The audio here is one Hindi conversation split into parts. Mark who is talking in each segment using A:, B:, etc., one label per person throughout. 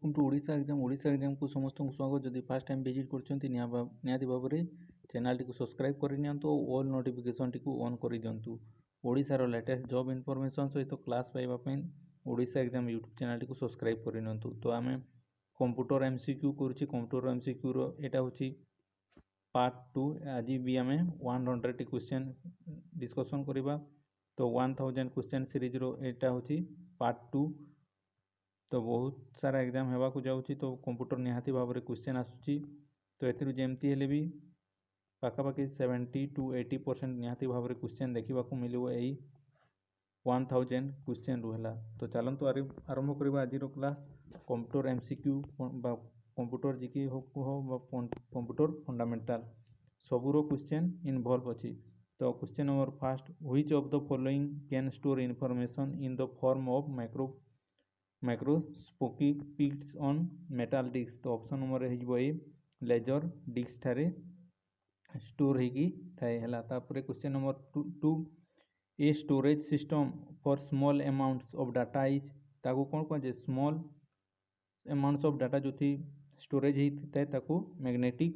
A: वेलकम टू ओडिशा एग्जाम को समस्त को स्वागत। जदि फास्ट टाइम विजिट करछंती निहाती भाव में चैनल टी सब्सक्राइब करनियंतु ऑल नोटिफिकेशन टी ऑन कर दिंतु। ओडिशार लेटेस्ट जॉब इनफॉरमेशन सहित क्लास पाइबा पई ओडिशा एग्जाम यूट्यूब चैनल टी सब्सक्राइब करनियंतु। तो आमे कंप्यूटर एमसीक्यू करूची। कंप्यूटर एमसीक्यू रो एटा होची पार्ट 2। आज भी आमे 100 टी क्वेश्चन डिस्कशन करिबा। तो 1000 क्वेश्चन सीरीज रो एटा होची पार्ट 2। तो बहुत सारा एग्जाम हेबा को जाउची, तो कंप्यूटर निहाती भाव में क्वेश्चन आसुची। तो एथिरु जेमती हेले भी पाखापाखि 70 to 80% निहाती भाव में क्वेश्चन देखा मिलिबो एई 1000 क्वेश्चन रु हैला। तो चलंतु आरंभ करबा आज क्लास। कंप्यूटर एमसीक्यू बा कंप्यूटर जीके हो कंप्यूटर फंडामेंटल सबुरो क्वेश्चन इन्वॉल्व अछि। तो question number first, which of the following can store information in the form of microscopic pics on metal disk. तो ऑप्शन नंबर है लेजर डिस्क ठारे स्टोर होगी थाए हैला। तापरे question number 2, a storage system for small amounts of data is ताको कौन कह स्मॉल अमाउंट्स ऑफ डाटा जो थी स्टोरेज होता है ताको मैग्नेटिक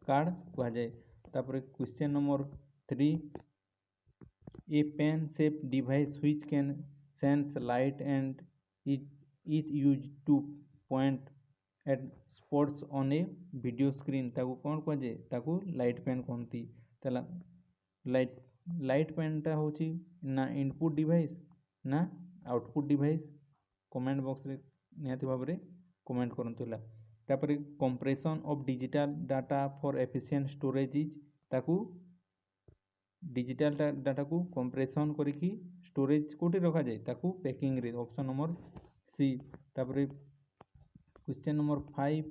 A: कार्ड कह जाए। तापरे question number 3, a pen shape device which can sense light and is used to point at spots on a video screen ताको कौन कह जाए ताको लाइट पेन कहती। तला लाइट पेन टा होची ना इनपुट डिवाइस ना आउटपुट डिवाइस। कमेंट बॉक्स रे निहाती भाव में कमेंट करंतुला। तापरे compression of digital data for efficient storage is ताको डिजिटल डाटा को कंप्रेशन करिकी स्टोरेज कोठी रखा जाए ताको पैकिंग रे। Option number C. तापरे question number 5,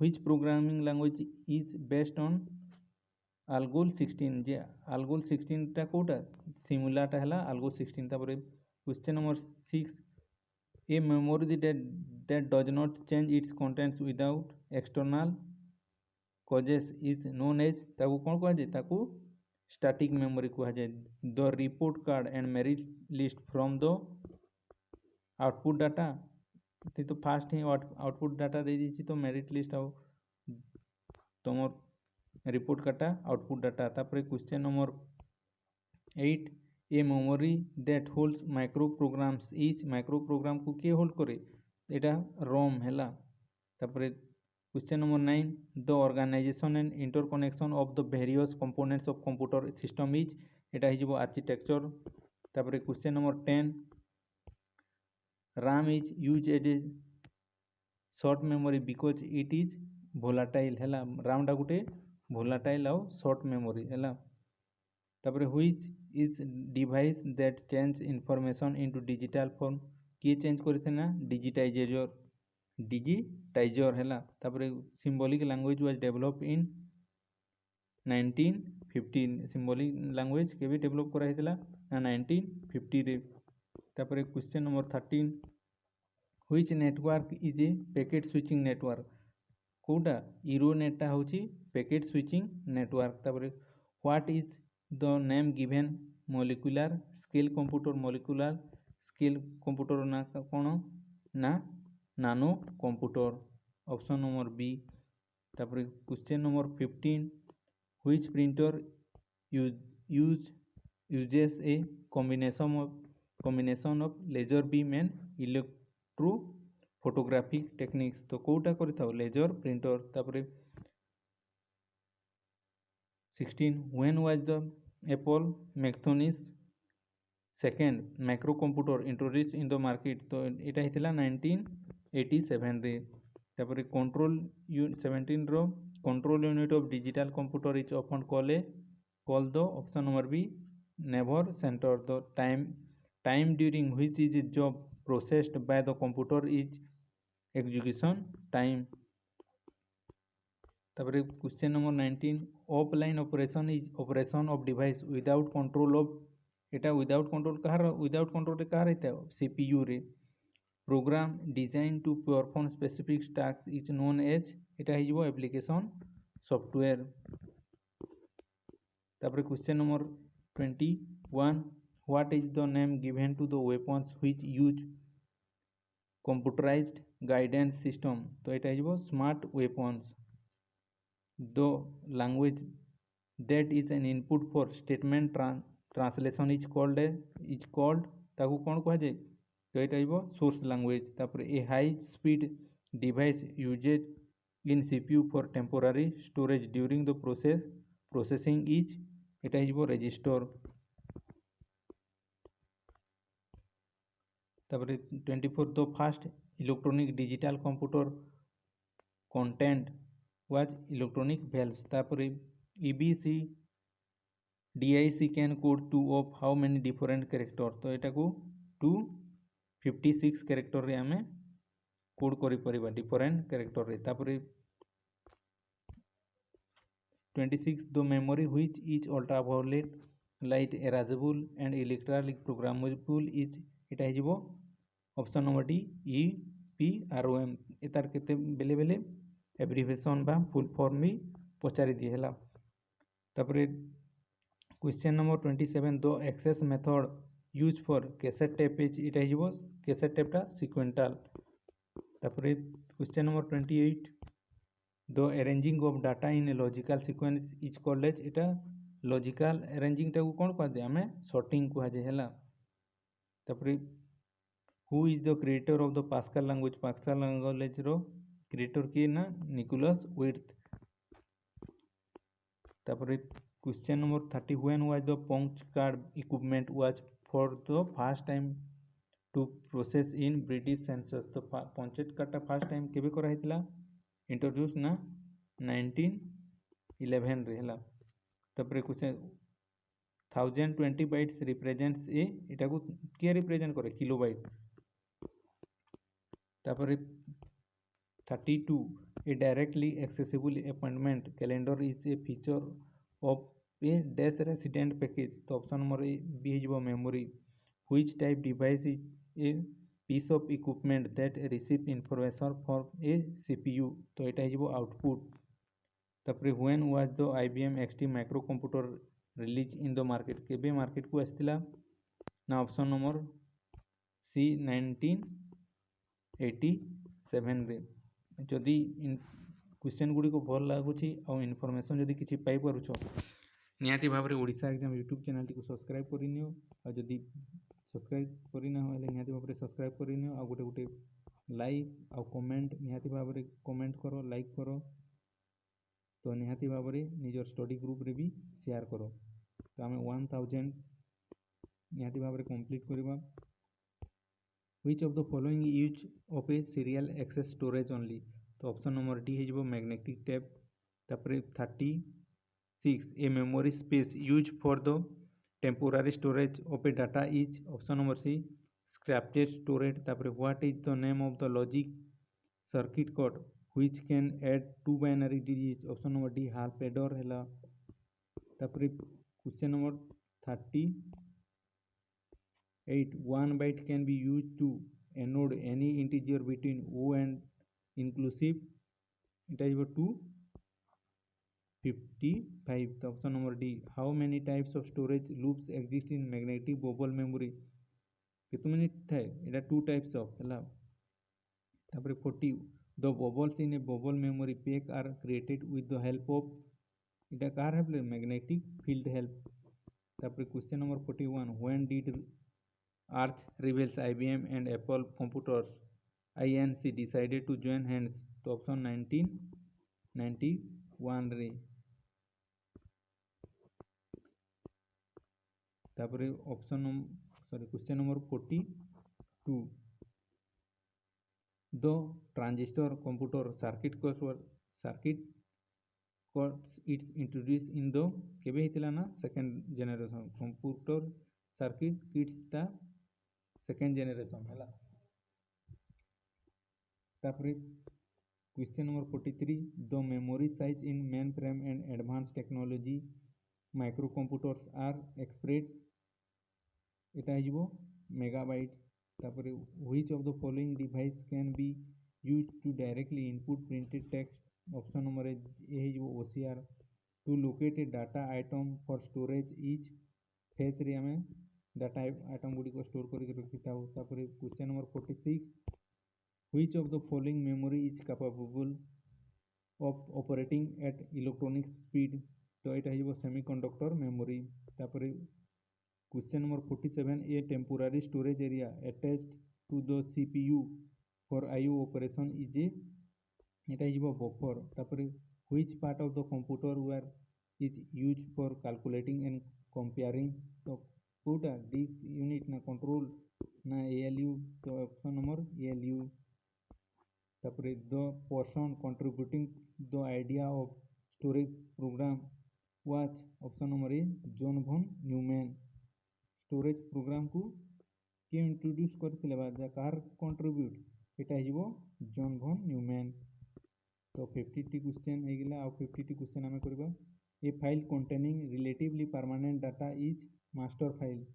A: which programming language is based on algol 16 जे algol 16 टा कोटा सिमुला टा हला algol 16। तापरे question number 6, a memory that does not change its contents without external causes is known as ताको कौन कह जाए ताको स्टैटिक मेमोरी कह जाए। The report card and merit list from the output data तो फास्ट ही आउटपुट डाटा दे दी तो मेरिट लिस्ट आउ तुम रिपोर्ट कार्डटा आउटपुट डाटा। तापर question number 8, a memory that holds micro programs is micro program को किए होल्ड करे एटा रोम हैला। तापर question number 9, the organisation and interconnection of the various components of computer system is एटा हिजबो आर्किटेक्चर। तापर question number 10, RAM is use as a short memory because it is volatile हैला। RAM टा गुटे वोलाटाइल आउ शॉर्ट मेमोरी हैला। तापर which is device that change information into digital form किए चेंज करथे ना डिजिटाइजर हैला। तापर symbolic language was developed in 1950। Symbolic language के भी डेवलप करा हितला ना 1950 रे। तापर question number 13, which network is a packet switching network कोटा इरोनेट टा होची पैकेट स्विचिंग नेटवर्क। तापर what is the name given molecular scale computer molecular scale computer ना कौन ना नानो कंप्यूटर। Option number B. तापर question number 15, which printer uses a combination of laser beam and electrophotographic techniques तो कोटा करिथाउ लेजर प्रिंटर। तापर 16, when was the Apple Macintosh second micro computer introduce in the market तो एटा हितला 1987 रे। तापर कंट्रोल 17 रो control unit of digital computer is often call the option number B nerve centre. The time during which is job processed by the computer is execution time. तापर question number 19, offline operation is operation of device without control of एटा विदाउट कंट्रोल रे कहा रहता है सीपीयू रे। Programme design to perform specific task is known as एटा हिजबो एप्लीकेशन सॉफ्टवेयर। तापर question number 21, what is the name given to the weapons which use computerized guidance system? तो এটা হইব smart weapons. The language that is an input for statement translation is called ତାକୁ କ'ଣ କୁହାଯାଏ? ତ ଏଇଟା ହଇବ source language. ତାପରେ a high speed device used in CPU for temporary storage during the processing is এটা হইব register. তারপরে 24 the first electronic digital computer content was electronic valves. তারপরে EBC DIC can code 2 of how many different character? তো এটাକୁ 256 character রে ଆମେ কোড କରି परिबा different character रे. তারপরে 26 the memory which is ultraviolet light erasable and electrically programmable is এটা ହେଇଯିବ ऑप्शन नंबर डी EPROM. एतार केते बेले बेले एब्रिविएशन बा फुल फॉर्म भी पचारि दिए हला. तापरे question number 27 the access method use for cassette tape is इटा हिबो कैसेट टेपटा सिक्वेंटाल. तापरे question number 28 the arranging of data in a logical sequence is called as इटा लॉजिकल अरेंजिंग टाको कोन कहते हमें सॉर्टिंग कहा जाय हला. तापरे who is the creator of the Pascal language? Pascal language रो क्रिएटर किए ना निकोलस विर्थ. तापरे question number 30 when was the punch card equipment was for the first time to process in British census? तो पंचेट कार्डटा फर्स्ट टाइम केबे करा हितला इंट्रोड्यूस ना 1911 रे हला. तापरे क्वेश्चन 1020 बाइट्स रिप्रेजेंट्स ए एटा को के रिप्रेजेंट करे किलोबाइट. तापरे 32 a directly accessible appointment calendar is a feature of a dash resident package. तो ऑप्शन नंबर ए बी हिजबो memory. Which type device is a piece of equipment that receive information from a CPU? तो एटा हिजबो आउटपुट. तापरे when was the IBM XT micro computer release in the market? केबे मार्केट को आस्तिला ना ऑप्शन नंबर सी 1987 रे. जदि क्वेश्चन गुड़ी को भल लगुच आ इनफॉरमेशन जदि किसी पाई पारुछ निहाती भाव में ओडिशा एग्जाम यूट्यूब चैनल टी सब्सक्राइब करनियो. और जदि सब्सक्राइब करना होले निहाती भाव में सब्सक्राइब करनियो. आ गोटे गोटे लाइक आ कमेंट निहाती भाव में कमेंट करो लाइक करो. तो निहाती भाव में निजर स्टडी ग्रुप रे भी शेयर करो. तो आम 1000 निहाती भाव में कंप्लीट करवा. Which of the following use of a serial access storage only? तो ऑप्शन नंबर डी है मैग्नेटिक टेप. तापरे 36 a memory space use for the temporary storage of a data is option number C scratchpad storage. तापरे what is the name of the logic circuit code which can add 2 binary digit? Option number D half adder है. तापरे question number 38 1 byte can be used to encode any integer between O and inclusive it is 255. The option number D. How many types of storage loops exist in magnetic bubble memory? कितने मिनट थे इटा 2 types of है. तापरे 40 the bubbles in a bubble memory pack are created with the help of इटा कार है magnetic field help. तापरे question number 41 when did Arch Rivals IBM and Apple Computers INC decided to join hands? तो ऑप्शन 1991 रे. तापरे option question number 42 the transistor computer circuit its introduce in the केबे हितला ना second generation computer circuit kits ता सेकेंड जेनरेशन है. तापरे question number 43 the memory size in mainframe and advance technology micro computers are express एटा हिजबो मेगाबाइट्स. तापरे which of the following device can be use to directly input printed text? Option number A हिजबो OCR. To locate a data item for storage is fetch रे हमें डाटा आइटम गुड़ी को स्टोर करके रखी था। Question number 46, which of the following memory is capable of operating at electronic speed, तो यहाँ हो semiconductor memory. Question number 47, a temporary storage area attached to the CPU for IO operation is a, यहाँ हो buffer. Which part of the computer where is use for calculating and comparing, तो कौटा डिस्क यूनिट ना कंट्रोल ना एएलयू, तो option number ALU. The person contributing the idea of storage program was, option number A John von Neumann. Storage program को किए इंट्रोड्यूस करथिले बा कार कंट्रीब्यूट, यहाँ हो जॉन भन न्यूमैन। तो 50टी क्वेश्चन हो गला। 50टी क्वेश्चन आम करबा। A file containing relatively permanent data is master file.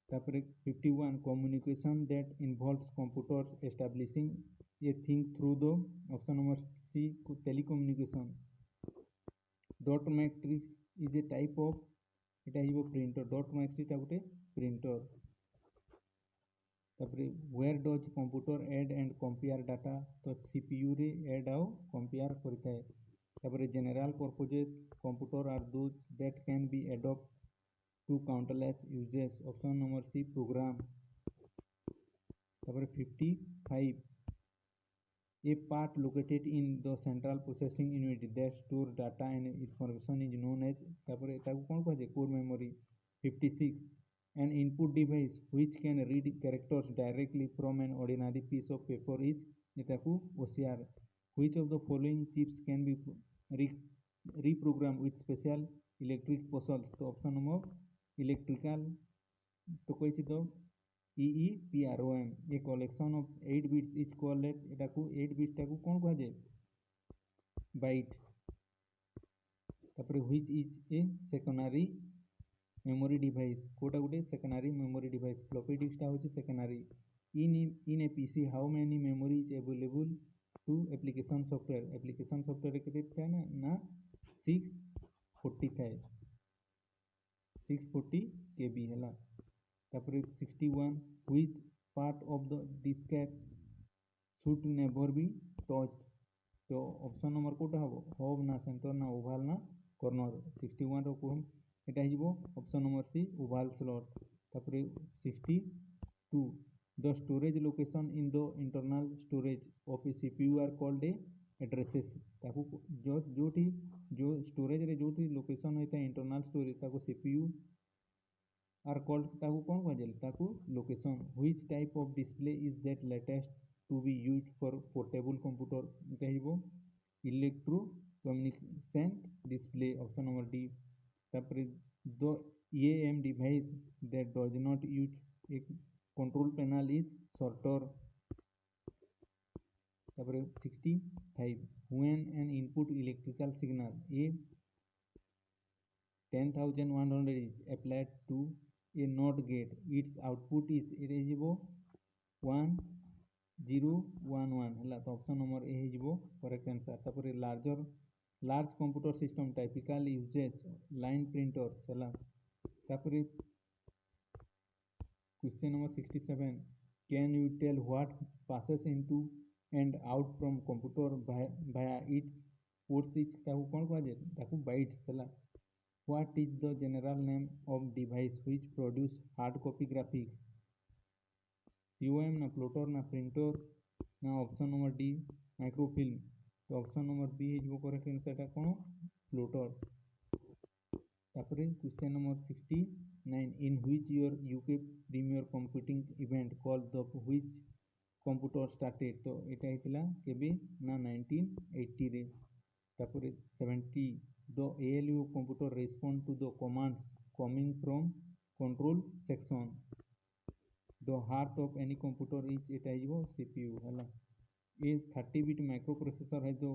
A: 51, communication that involves computers establishing a thing through the, option number C telecommunication. Dot matrix is a type of, यहाँ हो प्रिंटर। डॉट मैट्रिक्स गोटे printer. Where does computer add and compare data, तो सीपीयू रे एड आउ कंपेयर करता है। General purposes computer are those that can be adopt to countless uses, option number C program. 55, a part located in the central processing unit that store data and information is known as, कौन कहे core memory। 56, an input device which can read characters directly from an ordinary piece of paper is, OCR। which of the following chips can be reprogrammed with special electric pulses, तो ऑप्शन नंबर इलेक्ट्रिकल। तो कही तो EEPROM, a collection of 8 bits is called at, एटा को 8 बिट्स टाको कौन कह जाए, byte. Which is a secondary memory device, कोटा गोटे सेकेंडरी मेमोरी डिवाइस। फ्लॉपी डिस्कटा होची secondary. In a PC how many memory is available to application software, application software केते था ना 640 था, 640 KB है। 61, which part of the diskette should never be touched, तो ऑप्शन नंबर कोटा हम हब ना सेंटर ना ओभाल ना कॉर्नर। 61 रो को एटा हिबो option number C oval slot. 62, the storage location in the internal storage of a CPU are called a addresses, ताकू जोठी जो स्टोरेज रे जोठी लोकेशन होता है इंटरनल स्टोरेज ताकू सीपीयू आर कॉल्ड, ताकू कौन कह ताकू location. Which type of display is that latest to be use for portable computer, कह electro communication display, option number D. The EAM device that does not use A control panel is shorter. 65, when an input electrical signal A 10,100 is applied to a NOT gate, its output is eligible 1011 है, तो ऑप्शन नंबर ए है correct answer. Large computer system typical uses line printers है। Question number 67, can you tell what passes into and out from computer भाया इट्स पोर्ट्स इज, कौन कह बाइट्स है। What is the general name of device which produce hard copy graphics, COM ना प्लॉटर ना प्रिंटर ना ऑप्शन नंबर डी माइक्रोफिल्म, तो ऑप्शन नंबर बी है करेक्ट आंसर कौन plotter. Question number 69, in which year UK premier computing event called the which computer started, तो यहाँ होता केबे ना 1980 रे। 70, the ALU computer respond to the commands coming from control section, the heart of any computer is एटा है CPU है। ये 30 बिट माइक्रोप्रोसेसर है जो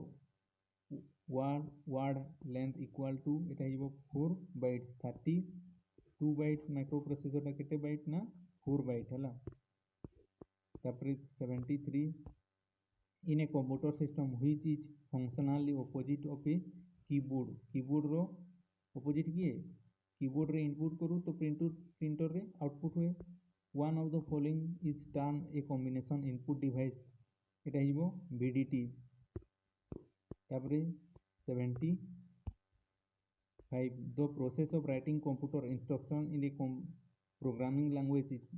A: वर्ड लेंथ इक्वल टू एटा है 4 बाइट्स। 32 बाइट्स माइक्रोप्रोसेसर केते बाइट ना 4 बाइट है। 73, in a computer system which is functionally opposite of a keyboard, keyboard रो अपोजिट किए कीबोर्ड रे इनपुट करूँ तो प्रिंटू प्रिंटर रे आउटपुट हुए one of the following is turn a combination input device एटा हिबो VDT तापरे 75 the process of writing computer instruction in a programming language is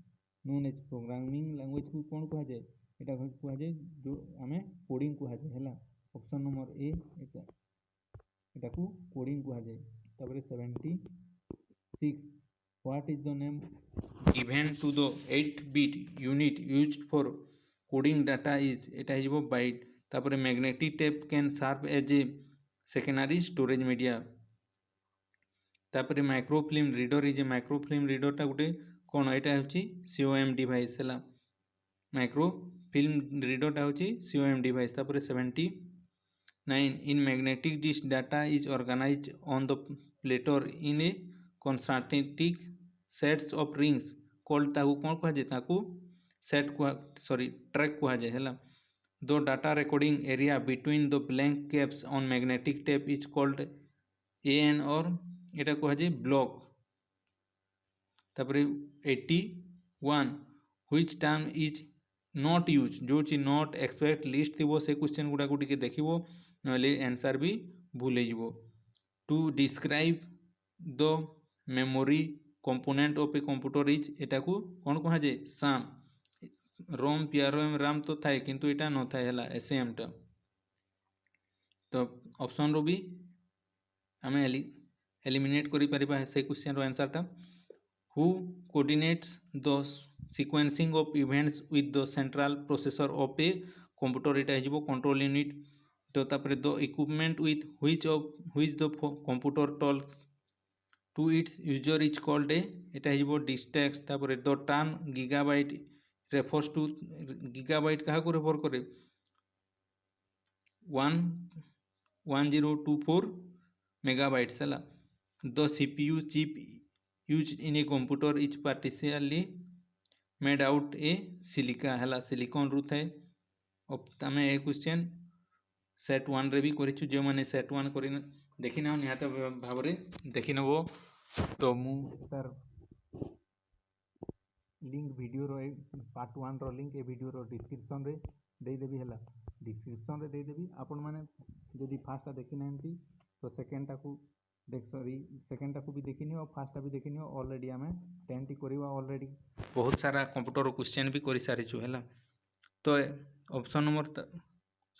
A: known as programming language को कौन कहा जाए एटा कहा जाए जो आमे कोडिंग कहा जाए हैला ऑप्शन नंबर ए एटा को कोडिंग कहा जाए तापरे 76 what is the name given to the 8-bit unit used for coding data is eta hibo byte तापरे magnetic tape can serve as a secondary storage media तापरे microfilm reader is microfilm reader टा गोटे कौन एटा होची COM डिवाइस हैला माइक्रोफिल्म रीडर टा होची COM डिवाइस तापरे 79 in magnetic disk data is organized on the platter in a concentric sets of rings called ताकू कौन कहा जाए ताकू सेट ट्रैक कहा जाए हैला the data recording area between the blank caps on magnetic tape is called AN or एटा कहा जाए ब्लॉक तापरे 81 which term is not use जो ची नॉट एक्सपेक्ट लिस्ट थी से क्वेश्चन गुड़ा को टिके देखिबो नले आंसर भी भूल जाइबो to describe the memory component of a computer is एटा को कौन कहा जाए साम रोम PROM RAM तो थाए किंतु एटा न थाए हला SAM टा तो ऑप्शन रो भी हमें एलिमिनेट करि परिबा से क्वेश्चन रो आंसर टा who coordinates the sequencing of events with the central processor of a computer Etah हिजबो control unit तो तापरे the equipment with which the computer talks to its user is called a एटा हिजबो डिस्टेक्स तापरे the term gigabyte refers to gigabyte कहा को रेफर करे 1024 मेगाबाइट्स हला द CPU chip used in a computer is partially made out a silica हला सिलिकॉन रू थाए तमें ए क्वेश्चन सेट 1 रे भी करिछु जे माने सेट 1 करि देखि ना निहात भाबरे देखि नबो तो मु तार लिंक वीडियो रो पार्ट 1 रो लिंक ए वीडियो रो डिस्क्रिप्शन रे दे देबी हला डिस्क्रिप्शन रे दे देबी आपण माने जदी फर्स्ट देखि नांती तो सेकंड टा को सेकंड टा को भी देखिनी और फर्स्ट टा भी देखिनी ऑलरेडी हमें 10 टी करबा ऑलरेडी बहुत सारा कंप्यूटर क्वेश्चन भी करि सारी छु हला तो option number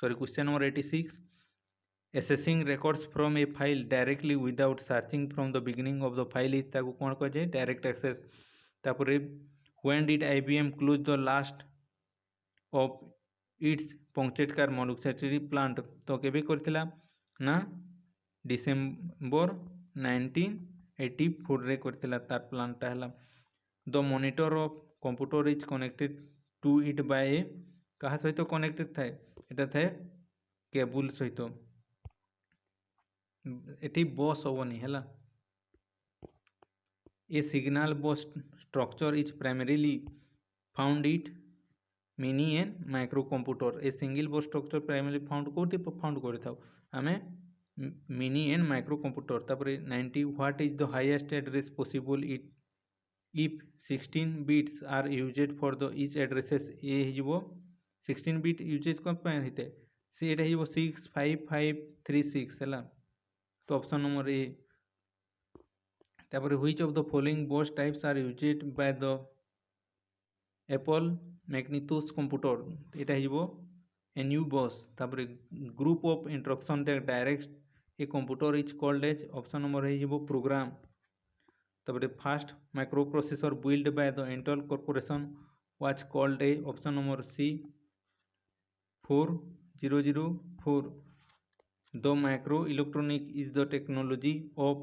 A: question number 86 accessing records from a file directly without searching from the beginning of the file is ताको कोन कह जाय डायरेक्ट एक्सेस तापरे when did IBM close the last of its punctured car manufacturing plant तो केबे करथिला ना डिसेंबर 1984 रे करथिला तार प्लांट हला the monitor of computer is connected to it by a कहा सहित कनेक्टेड थाए एटा थाए केबल सहित एटी बस होवनी हला a single bus structure is primarily found it mini and micro computer a single bus structure primarily found कोथि फाउंड करथाउ हमें मिनी एंड माइक्रो कंप्यूटर तापरे 90 what is the highest address possible it if 16 bits are used for the each addresses ए हिजबो 16 bit यूजेज को पे हिते से एटा हिजबो 65536 हला तो ऑप्शन नंबर ए तापरे which of the following bus types are used by the Apple Macintosh computer Etah हिजबो NU bus तापरे group of instruction that directs a computer is called as option number हिजबो प्रोग्राम तापरे first microprocessor build by the Intel corporation was called a option number C 4004 the micro electronic is the technology of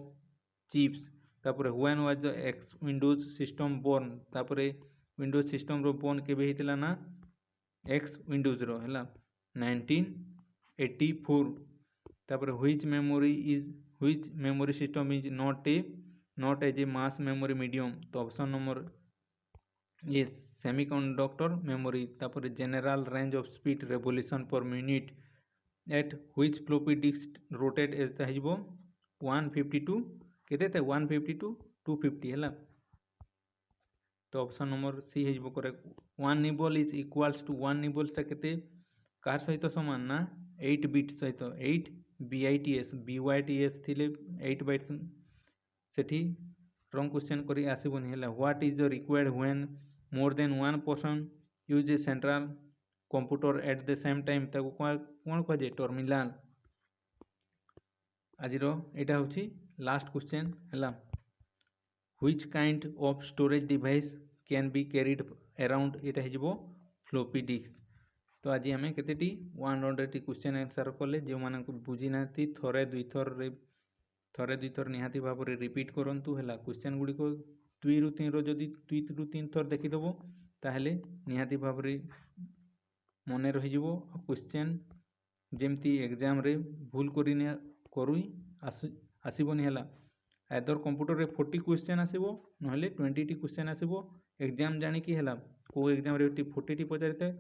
A: chips तापरे when was the X Windows system born तापरे विंडोज सिस्टम रो बोर्न केबे हितला ना एक्स विंडोज रो हला 1984 तापरे which memory system is not as a mass memory medium तो option number A semiconductor memory तापर general range of speed revolution per minute at which floppy disk rotate as हिजबो 152 केते 152 250 हला तो ऑप्शन नंबर सी है correct. 1 nibble is equals to 1 निबल्सटा केते कार सहित समान ना 8 बिट सहित 8 BITS थिले 8 बाइट्स सेठी रंग क्वेश्चन करी आसीबनी हैला। What is the required when more than 1 person use A central computer at the same time ताको कोन कह जे टर्मिनल। आजिरो एटा होची लास्ट क्वेश्चन हैला। Which kind of storage device can be carried around Etah हेजिबो floppy disk. तो आज आम केते 100 क्वेश्चन आंसर कले जो मान बुझी ना थरे दुई थर निहाती भाव में रिपीट करंतु हैला। क्वेश्चन गुड़ी को 2 ରୁ 3 जदि 2 ରୁ 3 थर देखिदेव ताहले निहाती भाव में मन रही क्वेश्चन जमती एग्जाम रे भूल करी आसबनी है। आदर कंप्यूटर रे 40 क्वेश्चन आसो ना 20 क्वेश्चन आसो एग्जाम जानिकी है को एग्जाम रे 40 पचारि थाए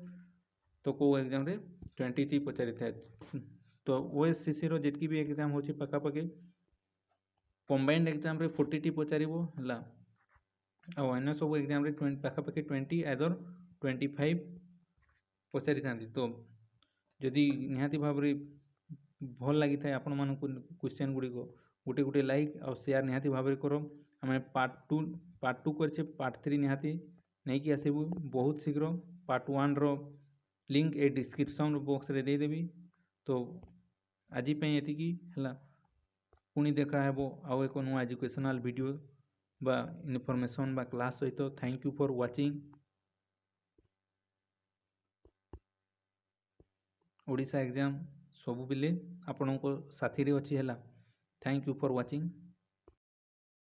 A: तो को एग्जाम रे 20 पचारि थाए। तो OSCC रो जेतकी भी एग्जाम होची पाखापाखि कंबाइंड एग्जाम रे 40 पचारिबो हला आ अन्य सब एग्जाम रे पाखापाखि 20 आदर 25 पचारि थांती। तो जदि निहाती भाव रे भल लगी थाए आपण मानकु क्वेश्चन गुडी को गोटे गोटे लाइक और शेयर निहाती भाव में करो। आम पार्ट 2 करछे पार्ट 3 निहाती नहीं कि आसबू बहुत शीघ्र। पार्ट 1 रो लिंक ए डिस्क्रिप्शन बॉक्स रे दे देबी। तो आज एतिकी हला पुणी देखा हेबो आउ एक नुआ एजुकेशनल वीडियो बा इनफॉरमेशन बा क्लास सहित। Thank you for watching. Odisha exam सबु बेले आपण साथी रे अच्छी है। Thank you for watching.